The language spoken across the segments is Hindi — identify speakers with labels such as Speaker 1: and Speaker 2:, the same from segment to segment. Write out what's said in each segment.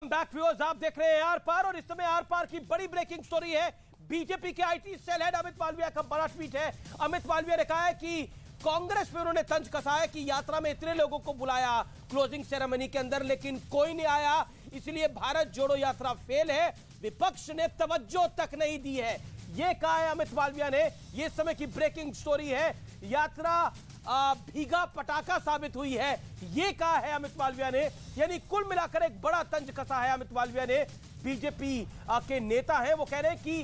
Speaker 1: बैक व्यूअर्स, आप देख रहे हैं आर पार और इस समय आर पार की बड़ी ब्रेकिंग स्टोरी है। बीजेपी के IT cell head Amit Malviya का बड़ा ट्वीट है। अमित मालवीय ने कहा है कि कांग्रेस में उन्होंने तंज कसा है कि यात्रा में इतने लोगों को बुलाया क्लोजिंग सेरेमनी के अंदर, लेकिन कोई नहीं आया, इसलिए भारत जोड़ो यात्रा फेल है, विपक्ष ने तवज्जो तक नहीं दी है। यह कहा है अमित मालवीय ने। यह समय की ब्रेकिंग स्टोरी है। यात्रा भीगा पटाखा साबित हुई है, यह कहा है अमित मालवीय ने। यानी कुल मिलाकर एक बड़ा तंज कसा है अमित मालवीय ने। बीजेपी के नेता हैं, वो कह रहे हैं कि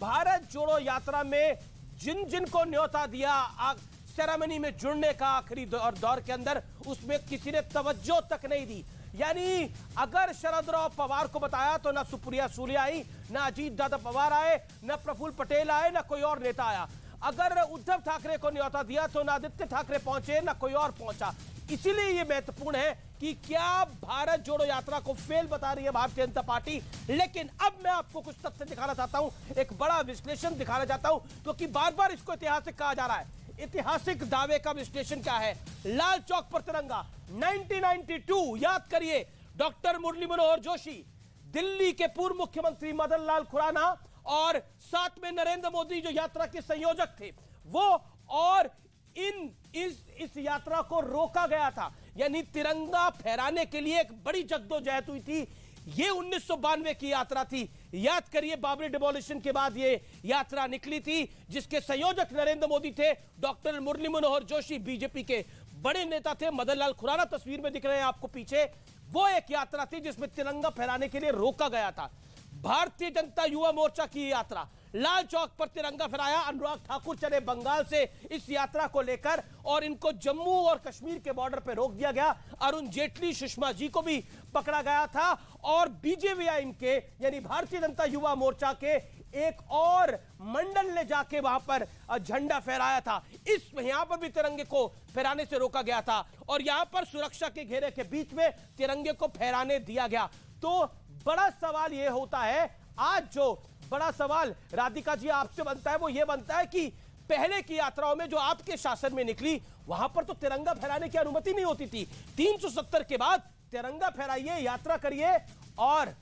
Speaker 1: भारत जोड़ो यात्रा में जिन जिन को न्योता दिया सेरेमनी में जुड़ने का आखिरी दौर के अंदर, उसमें किसी ने तवज्जो तक नहीं दी। यानी अगर शरद राव पवार को बताया तो ना सुप्रिया सुले आई, ना अजीत दादा पवार आए, ना प्रफुल्ल पटेल आए, ना कोई और नेता आया। अगर उद्धव ठाकरे को न्योता दिया तो ना आदित्य ठाकरे पहुंचे, ना कोई और पहुंचा। इसीलिए यह महत्वपूर्ण है कि क्या भारत जोड़ो यात्रा को फेल बता रही है भारतीय जनता पार्टी। लेकिन अब मैं आपको कुछ तथ्य दिखाना चाहता हूं, एक बड़ा विश्लेषण दिखाना चाहता हूं, क्योंकि बार बार इसको ऐतिहासिक कहा जा रहा है। ऐतिहासिक दावे का विश्लेषण क्या है? लाल चौक पर तिरंगा 1992, याद करिए, डॉक्टर मुरली मनोहर जोशी, दिल्ली के पूर्व मुख्यमंत्री मदन लाल खुराना और साथ में नरेंद्र मोदी जो यात्रा के संयोजक थे वो, और इस यात्रा को रोका गया था। यानी तिरंगा फहराने के लिए एक बड़ी जद्दोजहद हुई थी। ये 1992 की यात्रा थी। याद करिए, बाबरी डिमोलिशन के बाद ये यात्रा निकली थी, जिसके संयोजक नरेंद्र मोदी थे, डॉक्टर मुरली मनोहर जोशी बीजेपी के बड़े नेता थे, मदन लाल खुराना तस्वीर में दिख रहे हैं आपको पीछे। वो एक यात्रा थी जिसमें तिरंगा फहराने के लिए रोका गया था। भारतीय जनता युवा मोर्चा की यात्रा, लाल चौक पर तिरंगा फहराया। अनुराग ठाकुर चले बंगाल से इस यात्रा को लेकर और इनको जम्मू और कश्मीर के बॉर्डर पर रोक दिया गया। अरुण जेटली, सुषमा जी को भी पकड़ा गया था और बीजेवीआईएम के यानी भारतीय जनता युवा मोर्चा के एक और मंडल ने जाके वहां पर झंडा फहराया था। यहां पर भी तिरंगे को फहराने से रोका गया था और यहां पर सुरक्षा के घेरे के बीच में तिरंगे को फहराने दिया गया। तो बड़ा सवाल यह होता है, आज जो बड़ा सवाल राधिका जी आपसे बनता है वो ये बनता है कि पहले की यात्राओं में जो आपके शासन में निकली, वहां पर तो तिरंगा फहराने की अनुमति नहीं होती थी। 370 के बाद तिरंगा फहराइए, यात्रा करिए और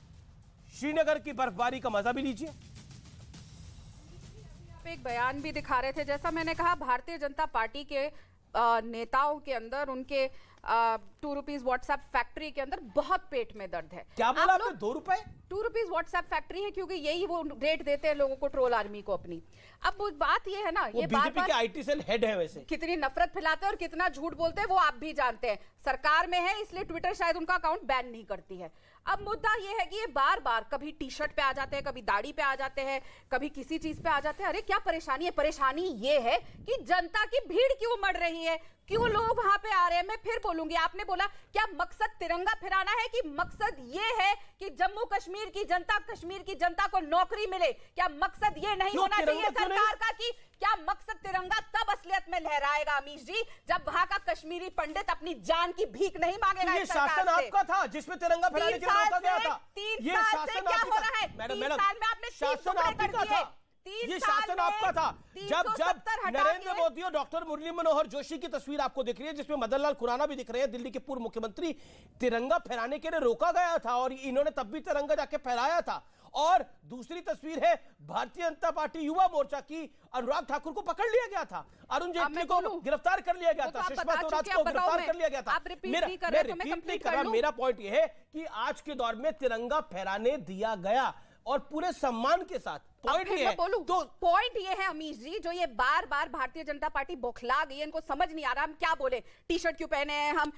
Speaker 1: श्रीनगर की बर्फबारी का मजा भी लीजिए।
Speaker 2: एक बयान भी दिखा रहे थे, जैसा मैंने कहा, भारतीय जनता पार्टी के नेताओं के अंदर, उनके 2 रुपीज व्हाट्सएप फैक्ट्री के अंदर बहुत पेट में दर्द है।
Speaker 1: क्या बोला आपने? 2 रुपए
Speaker 2: 2 रुपीज व्हाट्सएप फैक्ट्री है, क्योंकि यही वो रेट देते हैं लोगों को, ट्रोल आर्मी को अपनी। अब वो बात ये है ना, ये
Speaker 1: बीजेपी के आईटी सेल हेड है, वैसे
Speaker 2: कितनी नफरत फैलाते हैं और कितना झूठ बोलते हैं वो आप भी जानते हैं। सरकार में है इसलिए ट्विटर शायद उनका अकाउंट बैन नहीं करती है। अब मुद्दा ये है कि ये बार बार कभी टी शर्ट पे आ जाते हैं, कभी दाढ़ी पे आ जाते हैं, कभी किसी चीज पे आ जाते हैं। अरे क्या परेशानी है? परेशानी ये है कि जनता की भीड़ क्यों मर रही है, क्यों लोग वहां पे आ रहे हैं। मैं फिर बोलूंगी, आपने बोला क्या मकसद तिरंगा फहराना है कि मकसद ये है कि जम्मू कश्मीर की जनता, कश्मीर की जनता को नौकरी मिले? क्या मकसद ये नहीं होना चाहिए सरकार का कि क्या मकसद तिरंगा तब असलियत में लहराएगा अमीश जी, जब वहां का कश्मीरी पंडित अपनी जान की भीख नहीं मांगेगा?
Speaker 1: ये शासन आपका था जिसमें तिरंगा फहराने के लिए रोका गया था।
Speaker 2: 3 साल से क्या हो रहा है? 3 साल में आपने
Speaker 1: शासन आपका था, ये शासन आपका था। जब नरेंद्र मोदी और डॉक्टर मुरली मनोहर जोशी की तस्वीर आपको दिख रही है, जिसमें मदन लाल खुराना भी दिख रहे हैं, दिल्ली के पूर्व मुख्यमंत्री, तिरंगा फहराने के लिए रोका गया था और इन्होंने तब भी तिरंगा जाके फहराया था। और दूसरी तस्वीर है भारतीय जनता पार्टी युवा मोर्चा की, अनुराग ठाकुर को पकड़ लिया गया था, अरुण जेटली को गिरफ्तार कर लिया गया था, सुषमा स्वराज को गिरफ्तार कर लिया गया था। मैं रिपीट नहीं कर रहा, मेरा पॉइंट यह है कि आज के दौर में तिरंगा फहराने दिया गया और पूरे सम्मान के साथ। पॉइंट ये है,
Speaker 2: तो पॉइंट ये है अमीश जी, जो ये बार बार भारतीय जनता पार्टी बौखला गई है, इनको समझ नहीं आ रहा हम क्या बोले। टी शर्ट क्यों पहने हैं हम,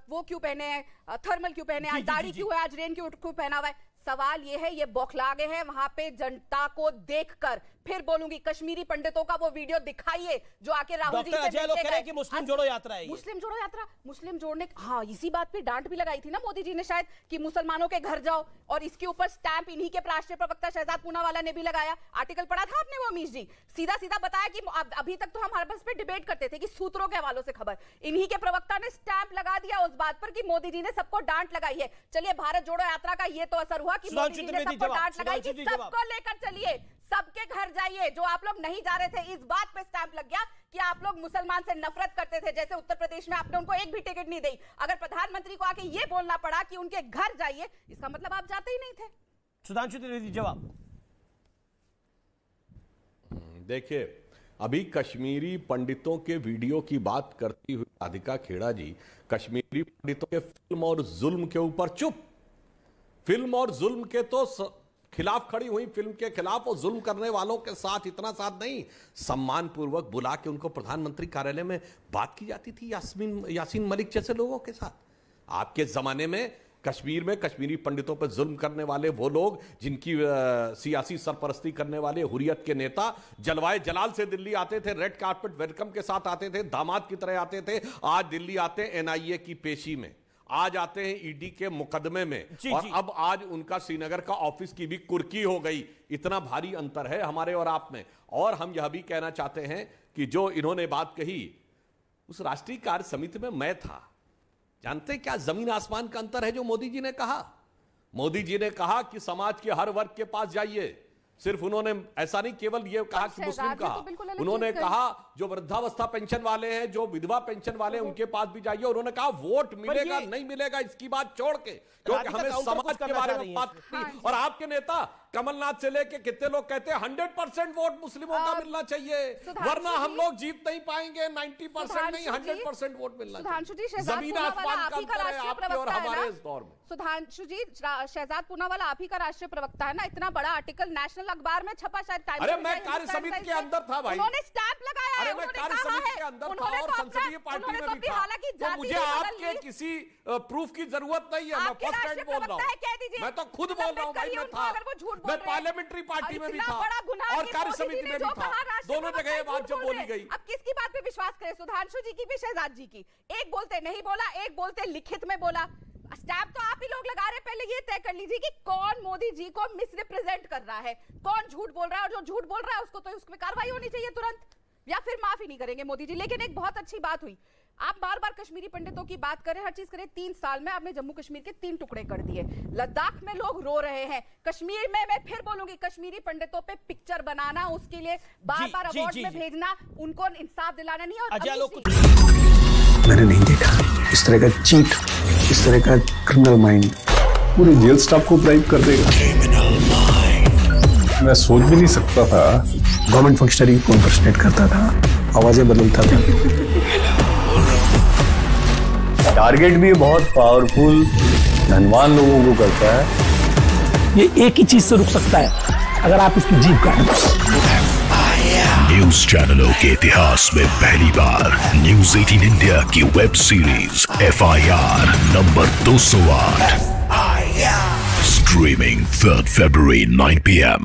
Speaker 2: वो क्यों पहने हैं, थर्मल क्यों पहने हैं, आज दाढ़ी क्यों है, आज रेन क्यों पहना हुआ है। सवाल ये है, ये बौखला गए हैं वहां पे जनता को देखकर। फिर बोलूंगी, कश्मीरी पंडितों का वो वीडियो दिखाइए जो आके राहुल जी से मिलके गए।
Speaker 1: कि मुस्लिम जोड़ो यात्रा है,
Speaker 2: मुस्लिम जोड़ो यात्रा, मुस्लिम जोड़ने, हाँ, इसी बात पे डांट भी लगाई थी ना मोदी जी ने शायद कि मुसलमानों के घर जाओ, और इसके ऊपर स्टैंप इन्हीं के राष्ट्रीय प्रवक्ता शहजाद पूनावाला ने भी लगाया। आर्टिकल पढ़ा था आपने वो अमीश जी? सीधा सीधा बताया कि अभी तक तो हम हर बस पे डिबेट करते थे कि सूत्रों के हवालों से खबर, इन्हीं के प्रवक्ता ने स्टैंप लगा दिया उस बात पर कि मोदी जी ने सबको डांट लगाई है। चलिए, भारत जोड़ो यात्रा का ये तो असर हुआ कि मोदी जी ने सबको डांट लगाई कि सबको लेकर चलिए, सबके घर जाइए। जो आप लोग नहीं जा रहे थे, इस बात पे स्टैंप लग गया कि आप लोग मुसलमान से नफरत करते थे, जैसे उत्तर प्रदेश में आपने उनको एक भी टिकट नहीं दी। अगर प्रधानमंत्री को आके ये बोलना पड़ा कि उनके घर जाइए, इसका मतलब आप जाते ही नहीं थे।
Speaker 1: सुधांशु त्रिवेदी जवाब।
Speaker 3: देखिए, अभी कश्मीरी पंडितों के वीडियो की बात करती हुई राधिका खेड़ा जी कश्मीरी पंडितों के फिल्म और जुल्म के ऊपर चुप। फिल्म और जुल्म के तो खिलाफ खड़ी हुई, फिल्म के खिलाफ और जुल्म करने वालों के साथ इतना साथ नहीं, सम्मान पूर्वक बुला के उनको प्रधानमंत्री कार्यालय में बात की जाती थी यासीन मलिक जैसे लोगों के साथ। आपके जमाने में कश्मीर में कश्मीरी पंडितों पर जुल्म करने वाले वो लोग जिनकी सियासी सरपरस्ती करने वाले हुर्रियत के नेता जलवाए जलाल से दिल्ली आते थे, रेड कार्पेट वेलकम के साथ आते थे, दामाद की तरह आते थे। आज दिल्ली आते एनआईए की पेशी में, आज आते हैं ईडी के मुकदमे में, और अब आज उनका श्रीनगर का ऑफिस की भी कुर्की हो गई। इतना भारी अंतर है हमारे और आप में। और हम यह भी कहना चाहते हैं कि जो इन्होंने बात कही, उस राष्ट्रीय कार्य समिति में मैं था। जानते क्या जमीन आसमान का अंतर है जो मोदी जी ने कहा? मोदी जी ने कहा कि समाज के हर वर्ग के पास जाइए। सिर्फ उन्होंने ऐसा नहीं केवल ये कहा कि मुस्लिम कहा, उन्होंने कहा जो वृद्धावस्था पेंशन वाले हैं, जो विधवा पेंशन वाले हैं, उनके पास भी जाइए। उन्होंने कहा वोट मिलेगा नहीं मिलेगा इसकी बात छोड़ के, क्योंकि हमें समाज के बारे में बात करनी। और आपके नेता कमलनाथ से लेके कितने लोग कहते हैं 100% वोट मुस्लिमों का मिलना चाहिए, वरना हम लोग जीत नहीं पाएंगे। 90% नहीं 100% वोट मिलना चाहिए। जमीन आसमान का अंतर है आपके और हमारे इस दौर में।
Speaker 2: सुधांशु जी, शहजाद पूनावाला आप ही का राष्ट्रीय प्रवक्ता है ना, इतना बड़ा आर्टिकल नेशनल अखबार में छपा, शायद टाइम्स।
Speaker 3: अरे मैं कार्य समिति के अंदर था भाई,
Speaker 2: उन्होंने स्टैंप लगाया है,
Speaker 3: मैं कार्य समिति के अंदर था और संसदीय पार्टी में भी था, तो मुझे आपके किसी प्रूफ की जरूरत नहीं है। मैं फर्स्ट हैंड बोल रहा हूँ, मैं तो खुद बोल रहा हूँ भाई, मैं था, मैं पार्लियामेंट्री पार्टी में भी था और कार्य समिति में भी था, दोनों जगह ये बात जब बोली गई।
Speaker 2: अब किसकी बात पे विश्वास करें, सुधांशु जी की भी शहजाद जी की? एक बोलते नहीं बोला, एक बोलते लिखित में बोला। स्टैम्प तो आप ही लोग लगा रहे, पहले ये तय कर लीजिए कि कौन मोदी जी को मिसरिप्रेजेंट कर रहा है, कौन झूठ बोल रहा है, और जो झूठ बोल रहा है उसको तो उसमें कार्रवाई होनी चाहिए तुरंत, या फिर माफी नहीं करेंगे मोदी जी। लेकिन एक बहुत अच्छी बात हुई, आप बार बार कश्मीरी पंडितों की बात करें, हर चीज करें। 3 साल में आपने जम्मू कश्मीर के 3 टुकड़े कर दिए। लद्दाख में लोग रो रहे हैं, कश्मीर में मैं फिर बोलूंगी, कश्मीरी पंडितों पे पिक्चर बनाना, उसके लिए बार बार अवार्ड में भेजना, उनको इंसाफ दिलाना नहीं। और
Speaker 4: मैंने नहीं देखा इस तरह का चीट, इस तरह का क्रिमिनल माइंड पूरे जेल स्टाफ को ब्राइब कर देगा। मैं सोच भी नहीं सकता था गवर्नमेंट फंक्शनरी को इम्पर्सनेट करता था, आवाजें बदलता था। टारगेट भी बहुत पावरफुल धनवान लोगों को करता है। ये एक ही चीज से रुक सकता है, अगर आप इसकी जीभ काटें।
Speaker 5: न्यूज चैनलों के इतिहास में पहली बार न्यूज 18 इंडिया की web series FIR number 208 streaming 3 February 9 PM।